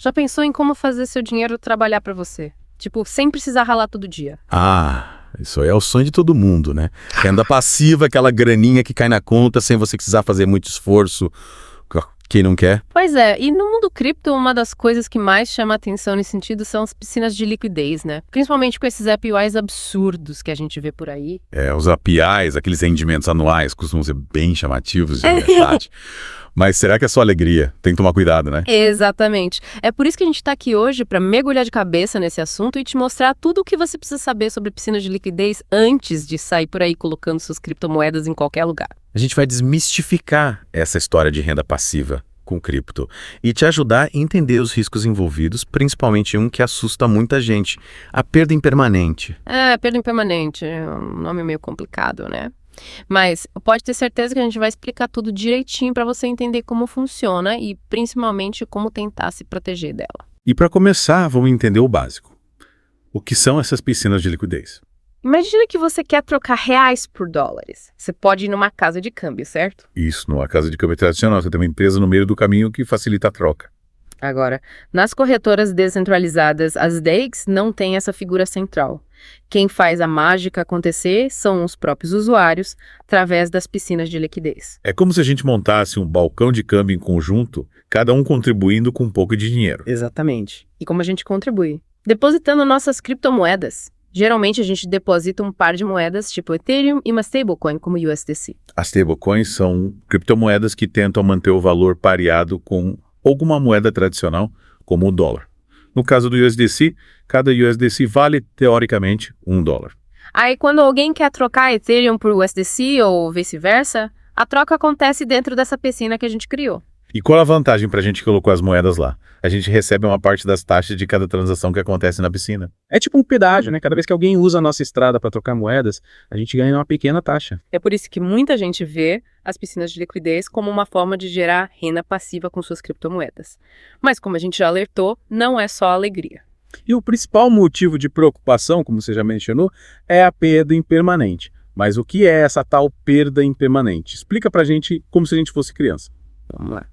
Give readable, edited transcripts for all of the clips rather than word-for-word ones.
Já pensou em como fazer seu dinheiro trabalhar para você? Tipo, sem precisar ralar todo dia. Isso aí é o sonho de todo mundo, né? Renda passiva, aquela graninha que cai na conta sem você precisar fazer muito esforço. Quem não quer? Pois é, e no mundo cripto, uma das coisas que mais chama a atenção nesse sentido são as piscinas de liquidez, né? Principalmente com esses APYs absurdos que a gente vê por aí. Os APIs, aqueles rendimentos anuais, costumam ser bem chamativos, de verdade. Mas será que é só alegria? Tem que tomar cuidado, né? Exatamente. É por isso que a gente está aqui hoje para mergulhar de cabeça nesse assunto e te mostrar tudo o que você precisa saber sobre piscinas de liquidez antes de sair por aí colocando suas criptomoedas em qualquer lugar. A gente vai desmistificar essa história de renda passiva com cripto e te ajudar a entender os riscos envolvidos, principalmente um que assusta muita gente, a perda impermanente. Perda impermanente, é um nome meio complicado, né? Mas pode ter certeza que a gente vai explicar tudo direitinho para você entender como funciona e principalmente como tentar se proteger dela. E para começar, vamos entender o básico. O que são essas piscinas de liquidez? Imagina que você quer trocar reais por dólares. Você pode ir numa casa de câmbio, certo? Isso, numa casa de câmbio tradicional. Você tem uma empresa no meio do caminho que facilita a troca. Agora, nas corretoras descentralizadas, as DEX não têm essa figura central. Quem faz a mágica acontecer são os próprios usuários, através das piscinas de liquidez. É como se a gente montasse um balcão de câmbio em conjunto, cada um contribuindo com um pouco de dinheiro. Exatamente. E como a gente contribui? Depositando nossas criptomoedas. Geralmente a gente deposita um par de moedas, tipo Ethereum, e uma stablecoin, como USDC. As stablecoins são criptomoedas que tentam manter o valor pareado com alguma moeda tradicional, como o dólar. No caso do USDC, cada USDC vale, teoricamente, $1. Aí quando alguém quer trocar Ethereum por USDC ou vice-versa, a troca acontece dentro dessa piscina que a gente criou. E qual a vantagem para a gente que colocou as moedas lá? A gente recebe uma parte das taxas de cada transação que acontece na piscina. É tipo um pedágio, né? Cada vez que alguém usa a nossa estrada para trocar moedas, a gente ganha uma pequena taxa. É por isso que muita gente vê as piscinas de liquidez como uma forma de gerar renda passiva com suas criptomoedas. Mas como a gente já alertou, não é só alegria. E o principal motivo de preocupação, como você já mencionou, é a perda impermanente. Mas o que é essa tal perda impermanente? Explica pra gente como se a gente fosse criança. Vamos lá.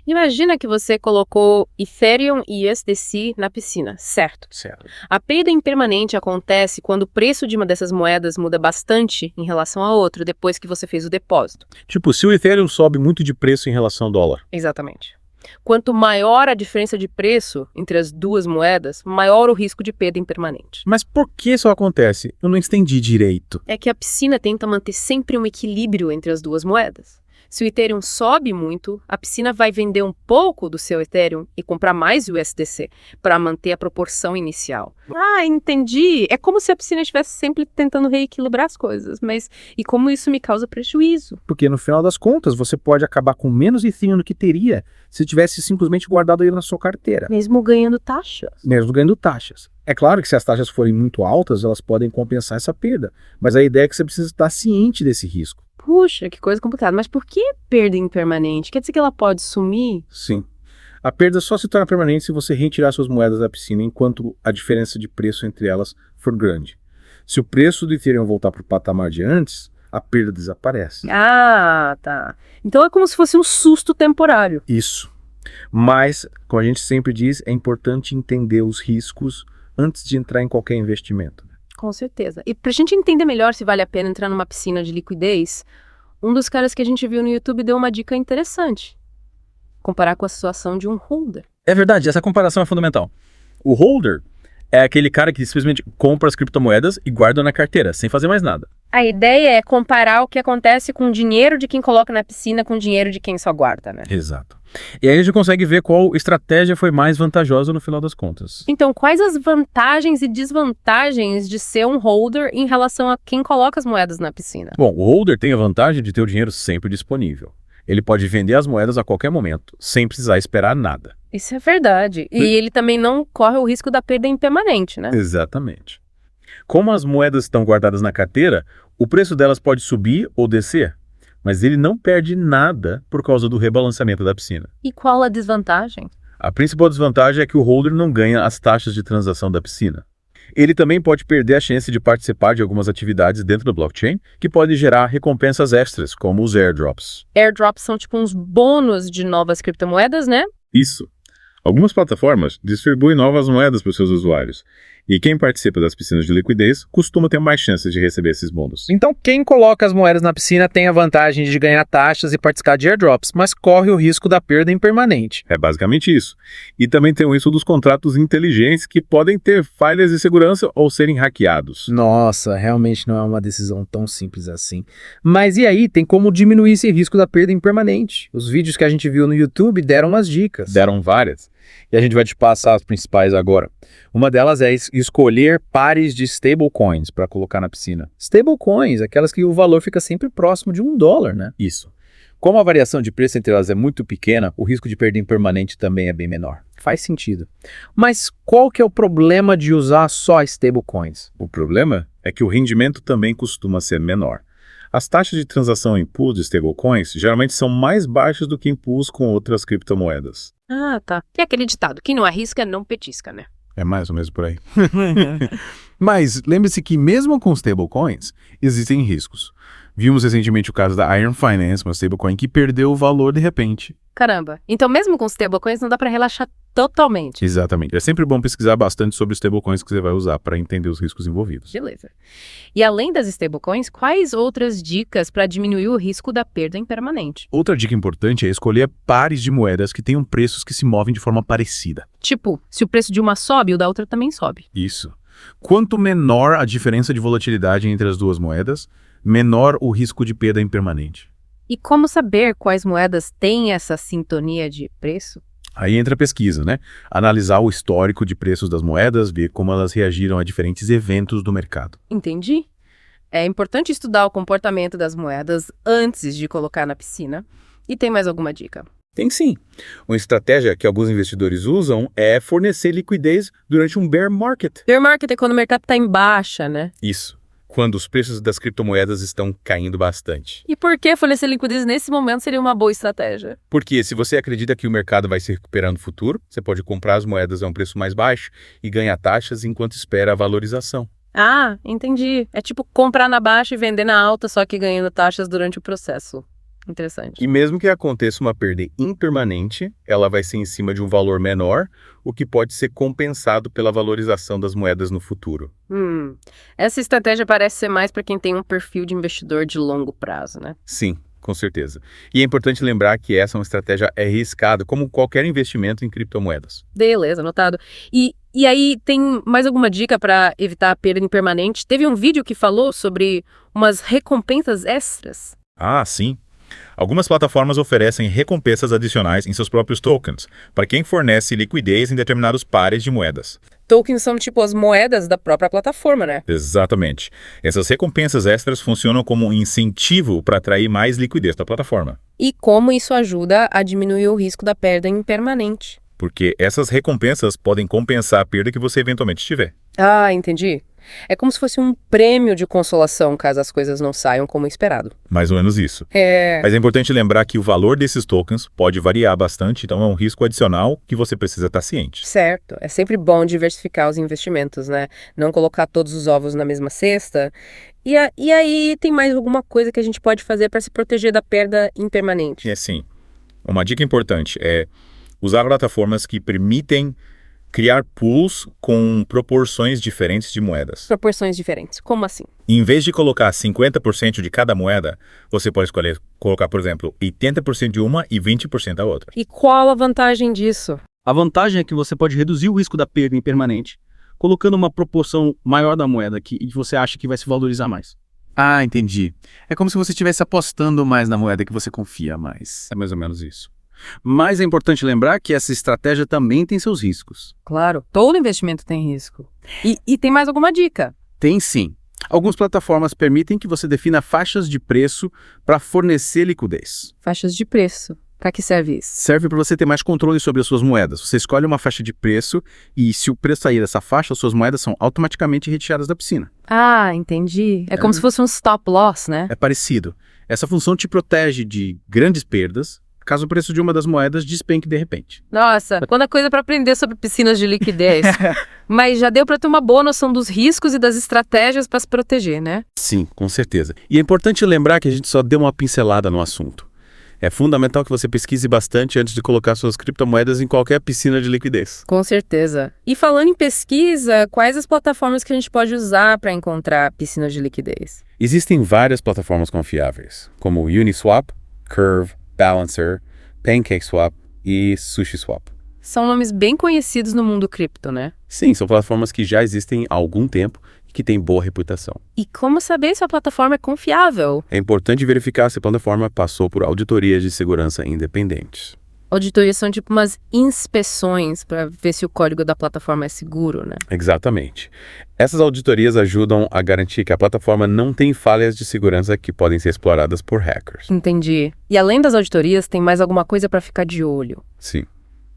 Imagina que você colocou Ethereum e USDC na piscina, certo? Certo. A perda impermanente acontece quando o preço de uma dessas moedas muda bastante em relação a outra depois que você fez o depósito. Tipo, se o Ethereum sobe muito de preço em relação ao dólar. Exatamente. Quanto maior a diferença de preço entre as duas moedas, maior o risco de perda impermanente. Mas por que isso acontece? Eu não entendi direito. É que a piscina tenta manter sempre um equilíbrio entre as duas moedas. Se o Ethereum sobe muito, a piscina vai vender um pouco do seu Ethereum e comprar mais USDC para manter a proporção inicial. Entendi. É como se a piscina estivesse sempre tentando reequilibrar as coisas, mas e como isso me causa prejuízo? Porque no final das contas, você pode acabar com menos Ethereum do que teria se tivesse simplesmente guardado ele na sua carteira. Mesmo ganhando taxas. Mesmo ganhando taxas. É claro que se as taxas forem muito altas, elas podem compensar essa perda. Mas a ideia é que você precisa estar ciente desse risco. Puxa, que coisa complicada. Mas por que perda impermanente? Quer dizer que ela pode sumir? Sim. A perda só se torna permanente se você retirar suas moedas da piscina enquanto a diferença de preço entre elas for grande. Se o preço do Ethereum voltar para o patamar de antes, a perda desaparece. Tá. Então é como se fosse um susto temporário. Isso. Mas, como a gente sempre diz, é importante entender os riscos antes de entrar em qualquer investimento. Com certeza. E pra gente entender melhor se vale a pena entrar numa piscina de liquidez, um dos caras que a gente viu no YouTube deu uma dica interessante. Comparar com a situação de um holder. É verdade, essa comparação é fundamental. O holder é aquele cara que simplesmente compra as criptomoedas e guarda na carteira, sem fazer mais nada. A ideia é comparar o que acontece com o dinheiro de quem coloca na piscina com o dinheiro de quem só guarda, né? Exato. E aí a gente consegue ver qual estratégia foi mais vantajosa no final das contas. Então, quais as vantagens e desvantagens de ser um holder em relação a quem coloca as moedas na piscina? Bom, o holder tem a vantagem de ter o dinheiro sempre disponível. Ele pode vender as moedas a qualquer momento, sem precisar esperar nada. Isso é verdade. E ele também não corre o risco da perda impermanente, né? Exatamente. Como as moedas estão guardadas na carteira, o preço delas pode subir ou descer, mas ele não perde nada por causa do rebalanceamento da piscina. E qual a desvantagem? A principal desvantagem é que o holder não ganha as taxas de transação da piscina. Ele também pode perder a chance de participar de algumas atividades dentro do blockchain que podem gerar recompensas extras, como os airdrops. Airdrops são tipo uns bônus de novas criptomoedas, né? Isso. Algumas plataformas distribuem novas moedas para os seus usuários, e quem participa das piscinas de liquidez costuma ter mais chances de receber esses bônus. Então, quem coloca as moedas na piscina tem a vantagem de ganhar taxas e participar de airdrops, mas corre o risco da perda impermanente. É basicamente isso. E também tem o risco dos contratos inteligentes que podem ter falhas de segurança ou serem hackeados. Nossa, realmente não é uma decisão tão simples assim. Mas e aí, tem como diminuir esse risco da perda impermanente? Os vídeos que a gente viu no YouTube deram umas dicas. Deram várias. E a gente vai te passar as principais agora. Uma delas é escolher pares de stablecoins para colocar na piscina. Stablecoins, aquelas que o valor fica sempre próximo de $1, né? Isso. Como a variação de preço entre elas é muito pequena, o risco de perda impermanente também é bem menor. Faz sentido. Mas qual que é o problema de usar só stablecoins? O problema é que o rendimento também costuma ser menor. As taxas de transação em pools de stablecoins geralmente são mais baixas do que em pools com outras criptomoedas. Ah, tá. E aquele ditado, quem não arrisca, não petisca, né? É mais ou menos por aí. Mas lembre-se que mesmo com stablecoins, existem riscos. Vimos recentemente o caso da Iron Finance, uma stablecoin que perdeu o valor de repente. Caramba. Então mesmo com stablecoins não dá pra relaxar totalmente. Exatamente. É sempre bom pesquisar bastante sobre os stablecoins que você vai usar para entender os riscos envolvidos. Beleza. E além das stablecoins, quais outras dicas para diminuir o risco da perda impermanente? Outra dica importante é escolher pares de moedas que tenham preços que se movem de forma parecida. Tipo, se o preço de uma sobe, o da outra também sobe. Isso. Quanto menor a diferença de volatilidade entre as duas moedas, menor o risco de perda impermanente. E como saber quais moedas têm essa sintonia de preço? Aí entra a pesquisa, né? Analisar o histórico de preços das moedas, ver como elas reagiram a diferentes eventos do mercado. Entendi. É importante estudar o comportamento das moedas antes de colocar na piscina. E tem mais alguma dica? Tem sim. Uma estratégia que alguns investidores usam é fornecer liquidez durante um bear market. Bear market é quando o mercado está em baixa, né? Isso, quando os preços das criptomoedas estão caindo bastante. E por que fornecer liquidez nesse momento seria uma boa estratégia? Porque se você acredita que o mercado vai se recuperar no futuro, você pode comprar as moedas a um preço mais baixo e ganhar taxas enquanto espera a valorização. Ah, entendi. É tipo comprar na baixa e vender na alta, só que ganhando taxas durante o processo. Interessante. E mesmo que aconteça uma perda impermanente, ela vai ser em cima de um valor menor, o que pode ser compensado pela valorização das moedas no futuro. Essa estratégia parece ser mais para quem tem um perfil de investidor de longo prazo, né? Sim, com certeza. E é importante lembrar que essa é uma estratégia arriscada, como qualquer investimento em criptomoedas. Beleza, anotado. E aí, tem mais alguma dica para evitar a perda impermanente? Teve um vídeo que falou sobre umas recompensas extras. Ah, sim. Algumas plataformas oferecem recompensas adicionais em seus próprios tokens, para quem fornece liquidez em determinados pares de moedas. Tokens são tipo as moedas da própria plataforma, né? Exatamente. Essas recompensas extras funcionam como um incentivo para atrair mais liquidez da plataforma. E como isso ajuda a diminuir o risco da perda impermanente? Porque essas recompensas podem compensar a perda que você eventualmente tiver. Ah, entendi. É como se fosse um prêmio de consolação caso as coisas não saiam como esperado. Mais ou menos isso. É. Mas é importante lembrar que o valor desses tokens pode variar bastante, então é um risco adicional que você precisa estar ciente. Certo. É sempre bom diversificar os investimentos, né? Não colocar todos os ovos na mesma cesta. E aí, tem mais alguma coisa que a gente pode fazer para se proteger da perda impermanente? E assim, uma dica importante é usar plataformas que permitem criar pools com proporções diferentes de moedas. Proporções diferentes. Como assim? Em vez de colocar 50% de cada moeda, você pode escolher colocar, por exemplo, 80% de uma e 20% da outra. E qual a vantagem disso? A vantagem é que você pode reduzir o risco da perda impermanente, colocando uma proporção maior da moeda que você acha que vai se valorizar mais. Ah, entendi. É como se você estivesse apostando mais na moeda que você confia mais. É mais ou menos isso. Mas é importante lembrar que essa estratégia também tem seus riscos. Claro, todo investimento tem risco. E tem mais alguma dica? Tem sim. Algumas plataformas permitem que você defina faixas de preço para fornecer liquidez. Faixas de preço. Para que serve isso? Serve para você ter mais controle sobre as suas moedas. Você escolhe uma faixa de preço e, se o preço sair dessa faixa, as suas moedas são automaticamente retiradas da piscina. Ah, entendi. É como se fosse um stop loss, né? É parecido. Essa função te protege de grandes perdas caso o preço de uma das moedas despenque de repente. Nossa, quanta coisa para aprender sobre piscinas de liquidez. Mas já deu para ter uma boa noção dos riscos e das estratégias para se proteger, né? Sim, com certeza. E é importante lembrar que a gente só deu uma pincelada no assunto. É fundamental que você pesquise bastante antes de colocar suas criptomoedas em qualquer piscina de liquidez. Com certeza. E falando em pesquisa, quais as plataformas que a gente pode usar para encontrar piscinas de liquidez? Existem várias plataformas confiáveis, como Uniswap, Curve, Balancer, PancakeSwap e SushiSwap. São nomes bem conhecidos no mundo cripto, né? Sim, são plataformas que já existem há algum tempo e que têm boa reputação. E como saber se a plataforma é confiável? É importante verificar se a plataforma passou por auditorias de segurança independentes. Auditorias são tipo umas inspeções para ver se o código da plataforma é seguro, né? Exatamente. Essas auditorias ajudam a garantir que a plataforma não tem falhas de segurança que podem ser exploradas por hackers. Entendi. E além das auditorias, tem mais alguma coisa para ficar de olho? Sim.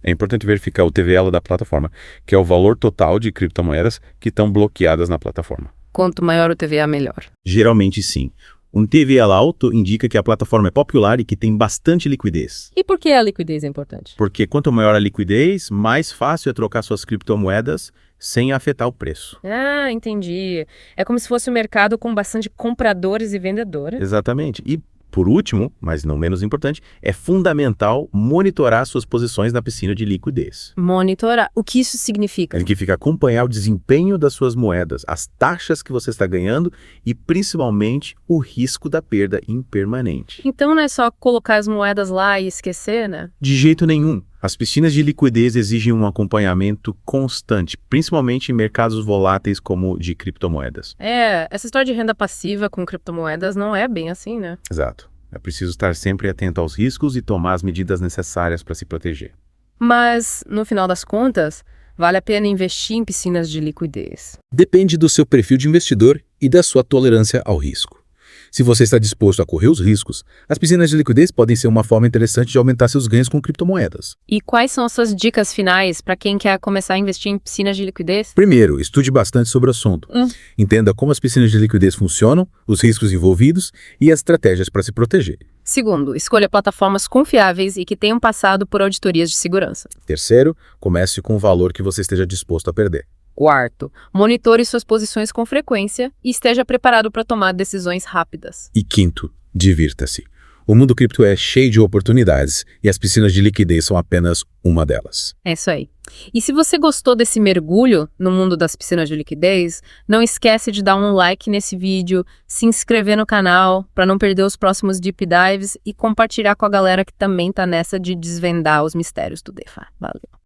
É importante verificar o TVL da plataforma, que é o valor total de criptomoedas que estão bloqueadas na plataforma. Quanto maior o TVA, melhor. Geralmente sim. Um TVL alto indica que a plataforma é popular e que tem bastante liquidez. E por que a liquidez é importante? Porque quanto maior a liquidez, mais fácil é trocar suas criptomoedas sem afetar o preço. Ah, entendi. É como se fosse um mercado com bastante compradores e vendedores. Exatamente. E, por último, mas não menos importante, é fundamental monitorar suas posições na piscina de liquidez. Monitorar. O que isso significa? Significa acompanhar o desempenho das suas moedas, as taxas que você está ganhando e, principalmente, o risco da perda impermanente. Então não é só colocar as moedas lá e esquecer, né? De jeito nenhum. As piscinas de liquidez exigem um acompanhamento constante, principalmente em mercados voláteis como o de criptomoedas. Essa história de renda passiva com criptomoedas não é bem assim, né? Exato. É preciso estar sempre atento aos riscos e tomar as medidas necessárias para se proteger. Mas, no final das contas, vale a pena investir em piscinas de liquidez. Depende do seu perfil de investidor e da sua tolerância ao risco. Se você está disposto a correr os riscos, as piscinas de liquidez podem ser uma forma interessante de aumentar seus ganhos com criptomoedas. E quais são as suas dicas finais para quem quer começar a investir em piscinas de liquidez? Primeiro, estude bastante sobre o assunto. Entenda como as piscinas de liquidez funcionam, os riscos envolvidos e as estratégias para se proteger. Segundo, escolha plataformas confiáveis e que tenham passado por auditorias de segurança. Terceiro, comece com o valor que você esteja disposto a perder. Quarto, monitore suas posições com frequência e esteja preparado para tomar decisões rápidas. E quinto, divirta-se. O mundo cripto é cheio de oportunidades e as piscinas de liquidez são apenas uma delas. É isso aí. E se você gostou desse mergulho no mundo das piscinas de liquidez, não esquece de dar um like nesse vídeo, se inscrever no canal para não perder os próximos Deep Dives e compartilhar com a galera que também tá nessa de desvendar os mistérios do DeFi. Valeu!